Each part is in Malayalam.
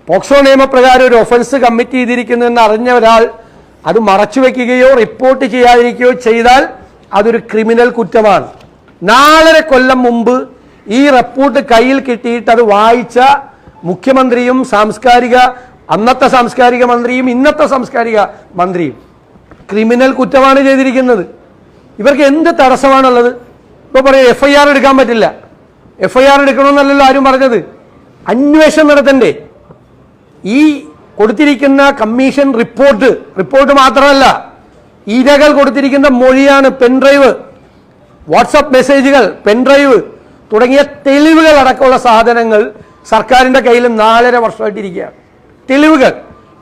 പോക്സോ നിയമപ്രകാരം ഒരു ഒഫൻസ് കമ്മിറ്റ് ചെയ്തിരിക്കുന്നുവെന്ന് അറിഞ്ഞ ഒരാൾ അത് മറച്ചുവെക്കുകയോ റിപ്പോർട്ട് ചെയ്യാതിരിക്കുകയോ ചെയ്താൽ അതൊരു ക്രിമിനൽ കുറ്റമാണ്. 4.5 കൊല്ലം മുമ്പ് ഈ റിപ്പോർട്ട് കയ്യിൽ കിട്ടിയിട്ട് അത് വായിച്ച മുഖ്യമന്ത്രിയും അന്നത്തെ സാംസ്കാരിക മന്ത്രിയും ഇന്നത്തെ സാംസ്കാരിക മന്ത്രിയും ക്രിമിനൽ കുറ്റമാണ് ചെയ്തിരിക്കുന്നത്. ഇവർക്ക് എന്ത് തടസ്സമാണുള്ളത്? ഇപ്പോൾ പറയും FIR എടുക്കാൻ പറ്റില്ല. FIR എടുക്കണമെന്നല്ലല്ലോ ആരും പറഞ്ഞത്. അന്വേഷണം നടത്തണ്ടേ? ഈ കൊടുത്തിരിക്കുന്ന കമ്മീഷൻ റിപ്പോർട്ട് മാത്രമല്ല, ഇരകൾ കൊടുത്തിരിക്കുന്ന മൊഴിയാണ്, പെൻഡ്രൈവ്, വാട്സപ്പ് മെസ്സേജുകൾ, പെൻഡ്രൈവ് തുടങ്ങിയ തെളിവുകൾ അടക്കമുള്ള സാധനങ്ങൾ സർക്കാരിൻ്റെ കയ്യിൽ 4.5 വർഷമായിട്ടിരിക്കുകയാണ്. തെളിവുകൾ,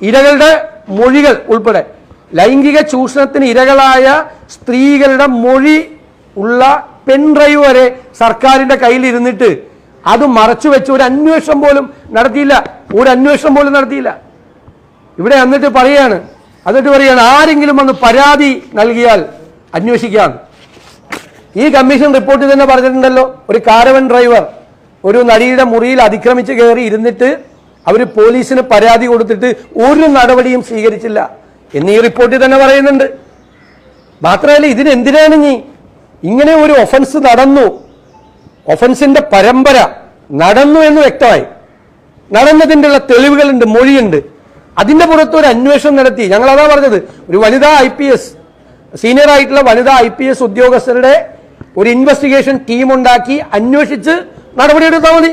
ഇരകളുടെ മൊഴികൾ ഉൾപ്പെടെ, ലൈംഗിക ചൂഷണത്തിന് ഇരകളായ സ്ത്രീകളുടെ മൊഴി ഉള്ള പെൻഡ്രൈവ് വരെ സർക്കാരിൻ്റെ കയ്യിൽ ഇരുന്നിട്ട് അത് മറച്ചു വെച്ച് ഒരു അന്വേഷണം പോലും നടത്തിയില്ല. ഇവിടെ എന്നിട്ട് പറയാണ് ആരെങ്കിലും വന്ന് പരാതി നൽകിയാൽ അന്വേഷിക്കാം. ഈ കമ്മീഷൻ റിപ്പോർട്ടിൽ തന്നെ പറഞ്ഞിട്ടുണ്ടല്ലോ, ഒരു കാരവൻ ഡ്രൈവർ ഒരു നടിയുടെ മുറിയിൽ അതിക്രമിച്ച് കയറി ഇരുന്നിട്ട് അവർ പോലീസിന് പരാതി കൊടുത്തിട്ട് ഒരു നടപടിയും സ്വീകരിച്ചില്ല എന്ന് ഈ റിപ്പോർട്ടിൽ തന്നെ പറയുന്നുണ്ട്. മാത്രമല്ല, ഇതിനെന്തിനാണ് ഇങ്ങനെ ഒരു ഒഫൻസ് നടന്നു, ഒഫൻസിന്റെ പരമ്പര നടന്നു എന്ന് വ്യക്തമായി, നടന്നതിൻ്റെ ഉള്ള തെളിവുകളുണ്ട്, മൊഴിയുണ്ട്. അതിന്റെ പുറത്ത് ഒരു അന്വേഷണം നടത്തി. ഞങ്ങളതാ പറഞ്ഞത്, ഒരു വനിതാ IPS, സീനിയർ ആയിട്ടുള്ള വനിതാ IPS ഉദ്യോഗസ്ഥരുടെ ഒരു ഇൻവെസ്റ്റിഗേഷൻ ടീം ഉണ്ടാക്കി അന്വേഷിച്ച് നടപടിയെടുത്താൽ മതി.